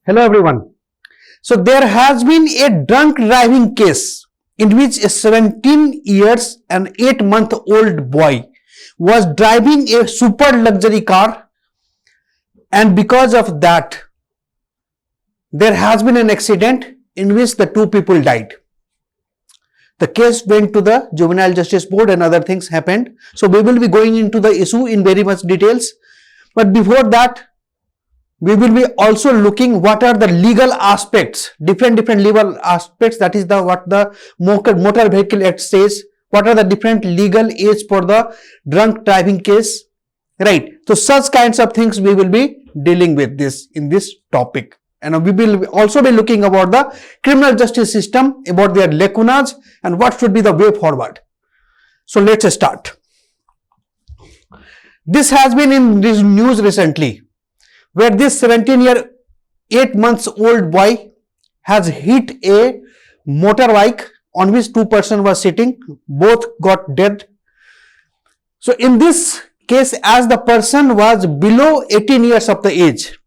Hello everyone. So there has been a drunk driving case in which a 17 years and 8-month-old boy was driving a super luxury car, and because of that there has been an accident in which the two people died. The case went to the Juvenile Justice Board and other things happened. So we will be going into the issue in very much details. But before that, we will be also looking what are the legal aspects, different legal aspects, that is what the Motor Vehicle Act says, what are the different legal age for the drunk driving case, right? So such kinds of things we will be dealing with this in this topic. And we will also be looking about the criminal justice system, about their lacunas and what should be the way forward. So let's start. This has been in this news recently, where this 17-year, 8-month-old boy has hit a motorbike on which two persons were sitting, both got dead. So in this case, as the person was below 18 years of the age,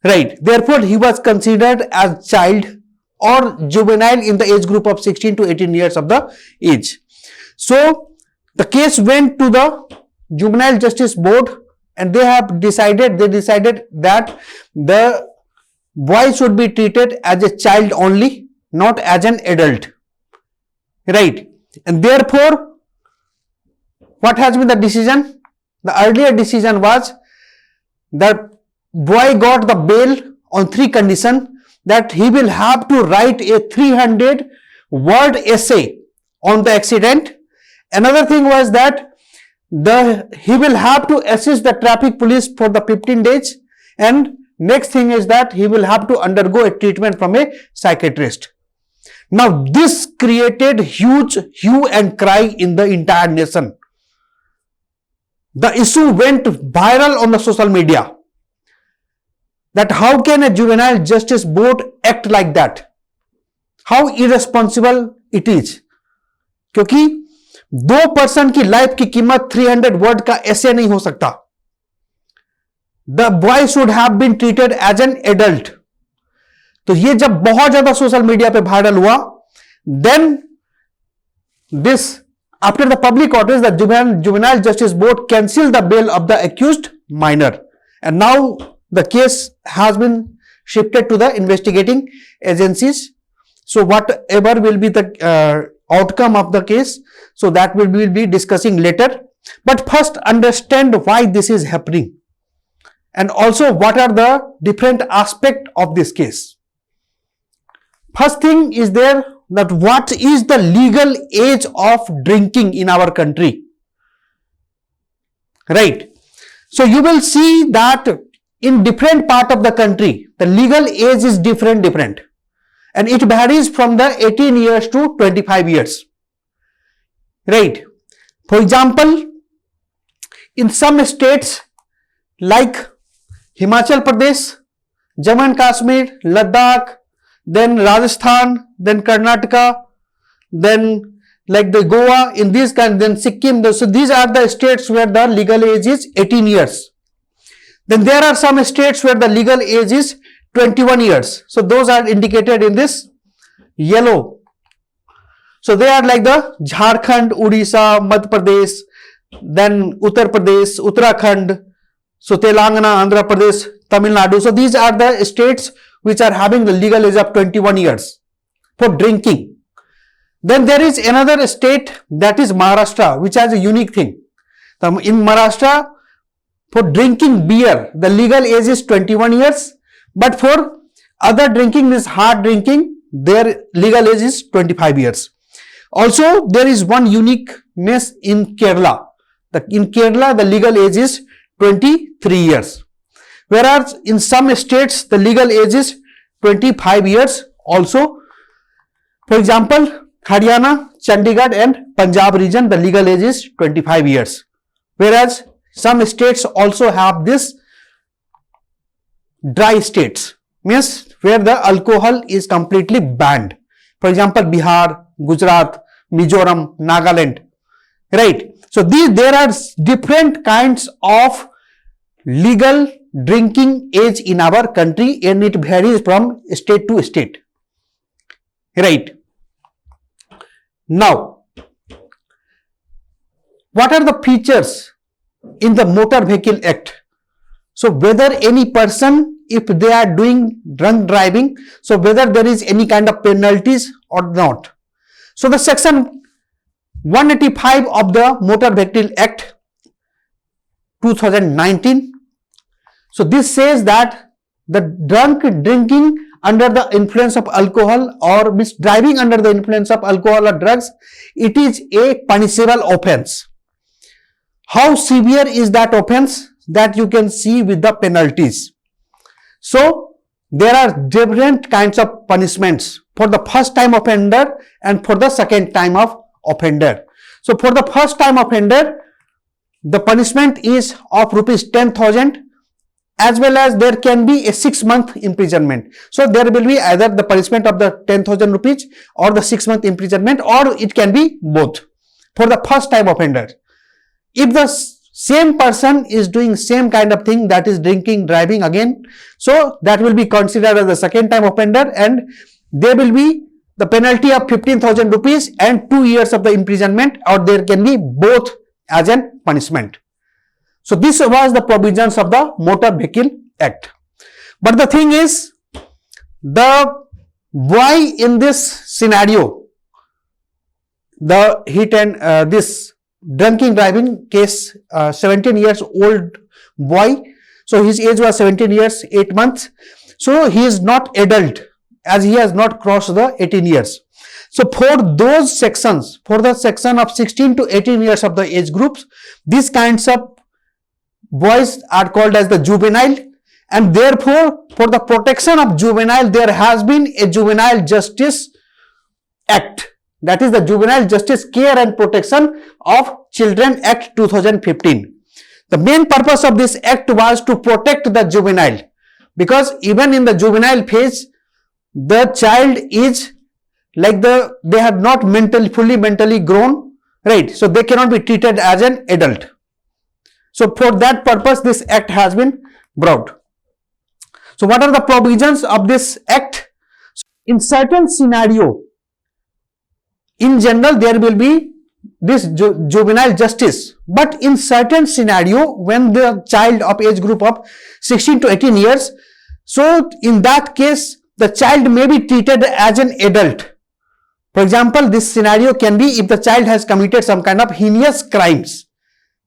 right, therefore he was considered as child or juvenile in the age group of 16 to 18 years of the age. So the case went to the Juvenile Justice Board, and they decided that the boy should be treated as a child only, not as an adult, right? And therefore, what has been the decision? The earlier decision was that boy got the bail on 3 conditions: that he will have to write a 300-word essay on the accident. Another thing was that he will have to assist the traffic police for the 15 days, and next thing is that he will have to undergo a treatment from a psychiatrist. Now this created huge hue and cry in the entire nation. The issue went viral on the social media, that how can a Juvenile Justice Board act like that? How irresponsible it is. क्योंकि 2 person की life की कीमत 300 word का ऐसे नहीं हो सकता. The boy should have been treated as an adult. तो ये जब बहुत ज्यादा सोशल मीडिया पे वायरल हुआ, then this after the public orders the juvenile justice board cancel the bail of the accused minor, and now the case has been shifted to the investigating agencies. So whatever will be the outcome of the case, so that we will be discussing later. But first understand why this is happening, and also what are the different aspects of this case. First thing is there that what is the legal age of drinking in our country, right? So you will see that in different part of the country, the legal age is different. And it varies from the 18 years to 25 years, right? For example, in some states like Himachal Pradesh, Jammu and Kashmir, Ladakh, then Rajasthan, then Karnataka, then like the Goa, in these kind, then Sikkim. So these are the states where the legal age is 18 years. Then there are some states where the legal age is 21 years. So those are indicated in this yellow. So they are like the Jharkhand, Odisha, Madhya Pradesh, then Uttar Pradesh, Uttarakhand, so Telangana, Andhra Pradesh, Tamil Nadu. So these are the states which are having the legal age of 21 years for drinking. Then there is another state, that is Maharashtra, which has a unique thing. In Maharashtra, for drinking beer, the legal age is 21 years. But for other drinking, this hard drinking, their legal age is 25 years. Also, there is one uniqueness in Kerala. In Kerala, the legal age is 23 years. Whereas in some states, the legal age is 25 years also. For example, Haryana, Chandigarh and Punjab region, the legal age is 25 years. Whereas some states also have this dry states, means where the alcohol is completely banned. For example, Bihar, Gujarat, Mizoram, Nagaland, right? So there are different kinds of legal drinking age in our country, and it varies from state to state. Right. Now, what are the features in the Motor Vehicle Act? So, whether any person, if they are doing drunk driving, so whether there is any kind of penalties or not. So, the section 185 of the Motor Vehicle Act 2019. So, this says that the drinking under the influence of alcohol or driving under the influence of alcohol or drugs, it is a punishable offense. How severe is that offense? That you can see with the penalties. So, there are different kinds of punishments for the first time offender and for the second time of offender. So, for the first time offender, the punishment is of rupees 10,000, as well as there can be a 6-month imprisonment. So, there will be either the punishment of the 10,000 rupees or the 6-month imprisonment, or it can be both for the first time offender. If the same person is doing same kind of thing, that is drinking, driving again, so that will be considered as the second time offender, and there will be the penalty of 15,000 rupees and 2 years of the imprisonment, or there can be both as a punishment. So, this was the provisions of the Motor Vehicle Act. But the thing is, the why in this scenario, the hit and this drinking driving case, 17 years old boy, so his age was 17 years 8 months, so he is not adult as he has not crossed the 18 years. So, for those sections, for the section of 16 to 18 years of the age groups, these kinds of boys are called as the juvenile, and therefore, for the protection of juvenile, there has been a Juvenile Justice Act, that is the Juvenile Justice Care and Protection of Children Act 2015. The main purpose of this act was to protect the juvenile, because even in the juvenile phase, the child is like they have not fully mentally grown, right? So, they cannot be treated as an adult. So, for that purpose, this act has been brought. So, what are the provisions of this act? In certain scenario, in general, there will be this juvenile justice, but in certain scenario, when the child of age group of 16 to 18 years, so in that case, the child may be treated as an adult. For example, this scenario can be if the child has committed some kind of heinous crimes,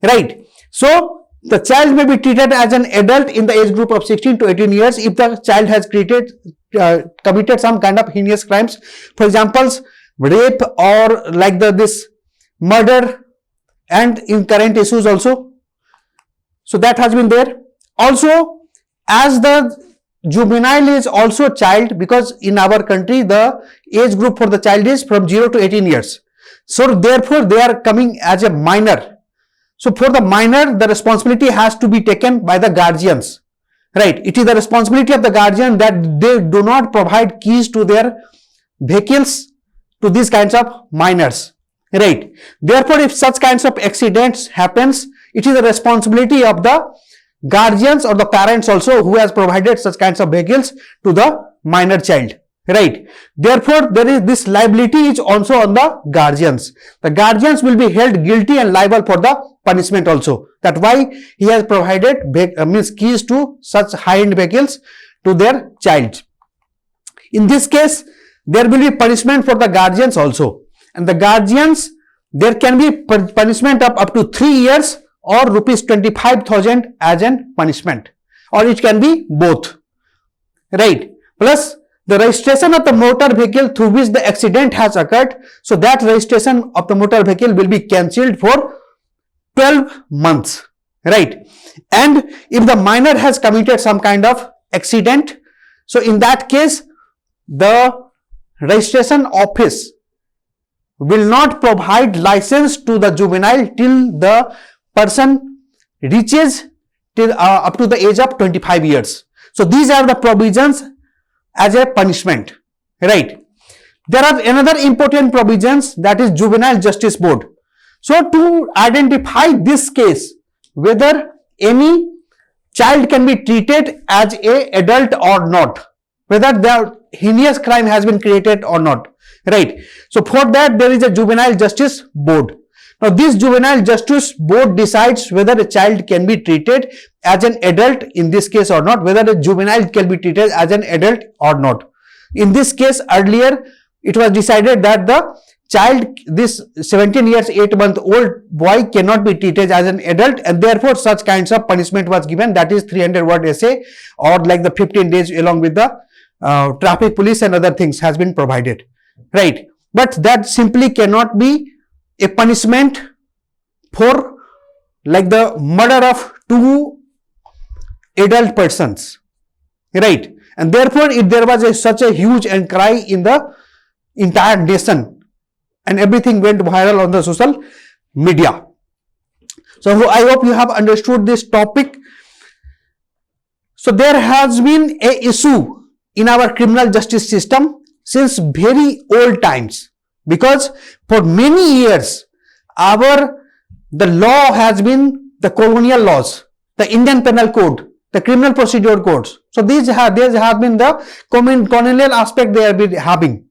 right? So, the child may be treated as an adult in the age group of 16 to 18 years if the child has committed some kind of heinous crimes. For example, rape or like this murder, and in current issues also. So, that has been there. Also, as the juvenile is also child, because in our country the age group for the child is from 0 to 18 years. So, therefore, they are coming as a minor. So, for the minor, the responsibility has to be taken by the guardians, right? It is the responsibility of the guardian that they do not provide keys to their vehicles to these kinds of minors, right? Therefore, if such kinds of accidents happens, it is the responsibility of the guardians or the parents also who has provided such kinds of vehicles to the minor child, right? Therefore, there is this liability is also on the guardians. The guardians will be held guilty and liable for the punishment also. That why he has provided keys to such high-end vehicles to their child. In this case, there will be punishment for the guardians also, and the guardians, there can be punishment of up to 3 years or rupees 25,000 as an punishment, or it can be both, right? Plus, the registration of the motor vehicle through which the accident has occurred, so that registration of the motor vehicle will be cancelled for 12 months, right? And if the minor has committed some kind of accident, so in that case, the registration office will not provide license to the juvenile till the person reaches till up to the age of 25 years. So, these are the provisions as a punishment, right? There are another important provisions, that is Juvenile Justice Board. So, to identify this case, whether any child can be treated as a adult or not, whether the heinous crime has been created or not, right? So for that there is a juvenile justice board. Now this juvenile justice board decides whether a child can be treated as an adult in this case or not, whether a juvenile can be treated as an adult or not. In this case, earlier it was decided that the child, this 17 years 8-month old boy, cannot be treated as an adult, and therefore such kinds of punishment was given, that is 300-word essay or like the 15 days along with the traffic police and other things has been provided, right? But that simply cannot be a punishment for like the murder of 2 adult persons, right? And therefore there was such a huge outcry in the entire nation, and everything went viral on the social media. So I hope you have understood this topic. So there has been a issue in our criminal justice system since very old times, because for many years the law has been the colonial laws, the Indian Penal Code, the Criminal Procedure Codes. So these have been the colonial aspect they have been having.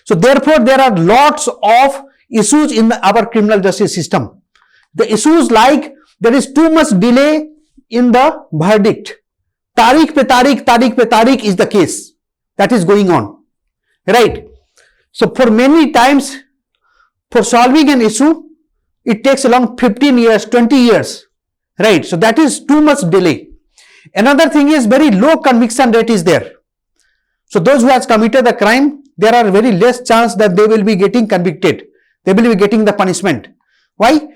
So therefore there are lots of issues in our criminal justice system. The issues like there is too much delay in the verdict. Tariq pe tariq is the case that is going on, right? So for many times, for solving an issue, it takes along 15 years, 20 years, right? So that is too much delay. Another thing is very low conviction rate is there. So those who has committed the crime, there are very less chance that they will be getting convicted. They will be getting the punishment. Why?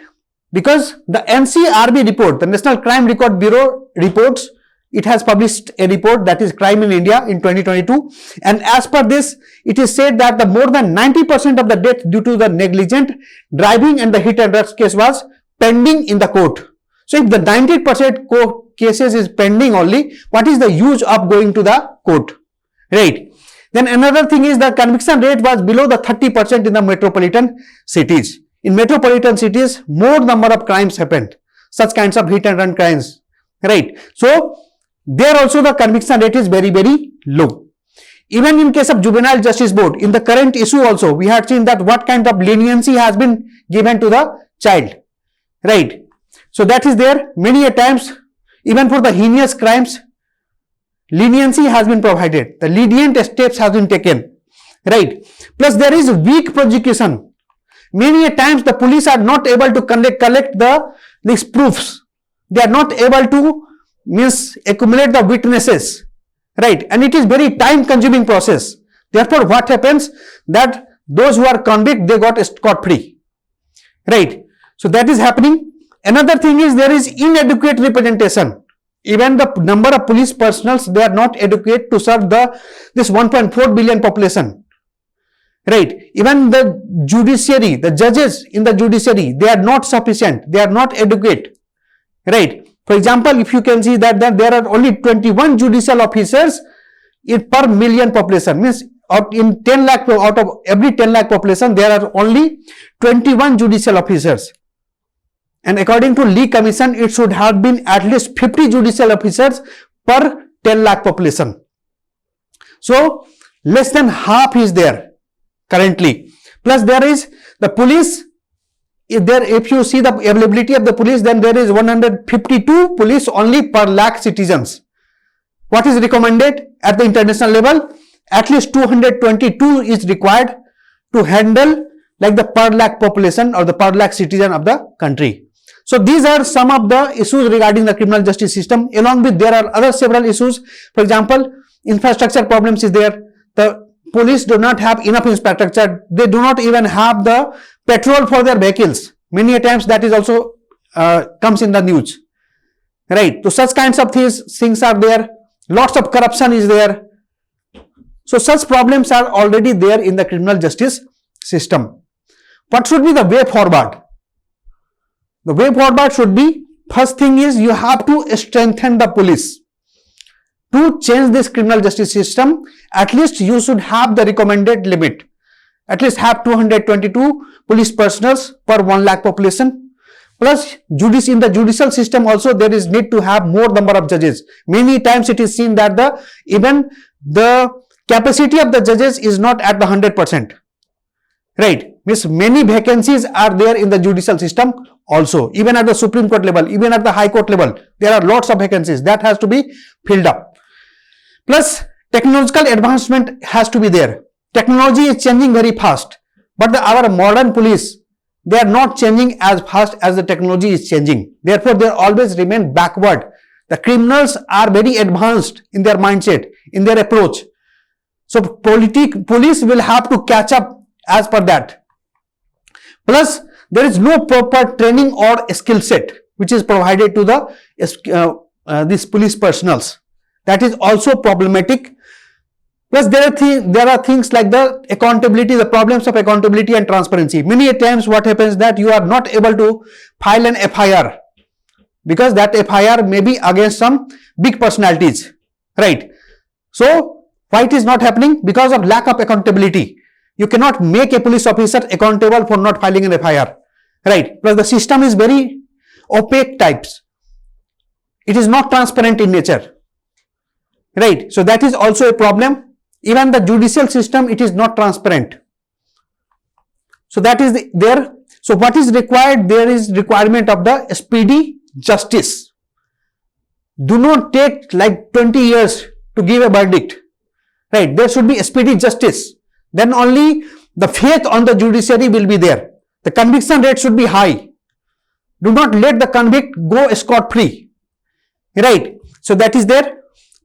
Because the NCRB report, the National Crime Record Bureau reports, it has published a report, that is Crime in India in 2022, and as per this, it is said that the more than 90% of the death due to the negligent driving and the hit and run case was pending in the court. So if the 90% court cases is pending only, what is the use of going to the court, right? Then another thing is the conviction rate was below the 30% in the metropolitan cities. In metropolitan cities, more number of crimes happened, such kinds of hit and run crimes, right? So there also the conviction rate is very, very low. Even in case of Juvenile Justice Board, in the current issue also, we have seen that what kind of leniency has been given to the child, right? So that is there. Many a times, even for the heinous crimes, leniency has been provided. The lenient steps have been taken, right? Plus there is weak prosecution. Many a times the police are not able to collect these proofs. They are not able to accumulate the witnesses, right? And it is very time consuming process. Therefore what happens that those who are convicted, they got scot free, right? So that is happening. Another thing is there is inadequate representation. Even the number of police personnel, they are not adequate to serve this 1.4 billion population, right? Even the judiciary, the judges in the judiciary, they are not sufficient, they are not adequate, right? For example, if you can see that there are only 21 judicial officers per million population, means in 10 lakh out of every 10 lakh population, there are only 21 judicial officers. And according to Lee Commission, it should have been at least 50 judicial officers per 10 lakh population. So less than half is there currently. Plus there is the police. If you see the availability of the police, then there is 152 police only per lakh citizens. What is recommended at the international level? At least 222 is required to handle like the per lakh population or the per lakh citizen of the country. So these are some of the issues regarding the criminal justice system. Along with there are other several issues. For example, infrastructure problems is there. The police do not have enough infrastructure. They do not even have the petrol for their vehicles. Many a times that is also comes in the news, right? So such kinds of things are there. Lots of corruption is there. So such problems are already there in the criminal justice system. What should be the way forward? The way forward should be, first thing is you have to strengthen the police. To change this criminal justice system, at least you should have the recommended limit. At least have 222 police personnel per 1 lakh population. Plus, in the judicial system also there is need to have more number of judges. Many times it is seen that even the capacity of the judges is not at the 100%. Right? Means many vacancies are there in the judicial system also. Even at the Supreme Court level, even at the High Court level, there are lots of vacancies that has to be filled up. Plus, technological advancement has to be there. Technology is changing very fast, but our modern police, they are not changing as fast as the technology is changing. Therefore, they always remain backward. The criminals are very advanced in their mindset, in their approach. So, police will have to catch up as per that. Plus, there is no proper training or skill set which is provided to the these police personals. That is also problematic. Plus, there are things like the accountability, the problems of accountability and transparency. Many times what happens that you are not able to file an FIR because that FIR may be against some big personalities, right? So, why it is not happening? Because of lack of accountability. You cannot make a police officer accountable for not filing an FIR, right? Plus, the system is very opaque types. It is not transparent in nature, right? So, that is also a problem. Even the judicial system, it is not transparent. So, that is there. So, what is required? There is requirement of the speedy justice. Do not take like 20 years to give a verdict, right? There should be a speedy justice. Then only the faith on the judiciary will be there. The conviction rate should be high. Do not let the convict go scot-free, right? So, that is there.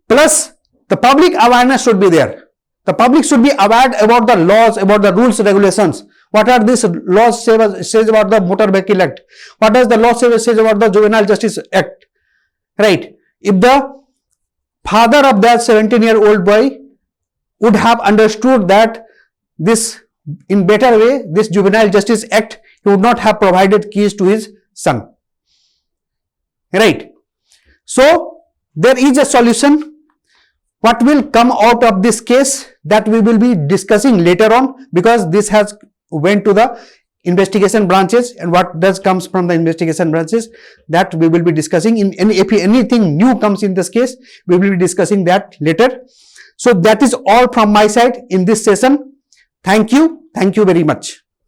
Plus, the public awareness should be there. The public should be aware about the laws, about the rules, regulations. What are these laws says about the Motor Vehicle Act? What does the law says about the Juvenile Justice Act? Right? If the father of that 17-year-old boy would have understood that this in better way, this Juvenile Justice Act, he would not have provided keys to his son. Right? So, there is a solution. What will come out of this case, that we will be discussing later on, because this has went to the investigation branches, and what does comes from the investigation branches, that we will be discussing. If anything new comes in this case, we will be discussing that later. So, that is all from my side in this session. Thank you very much.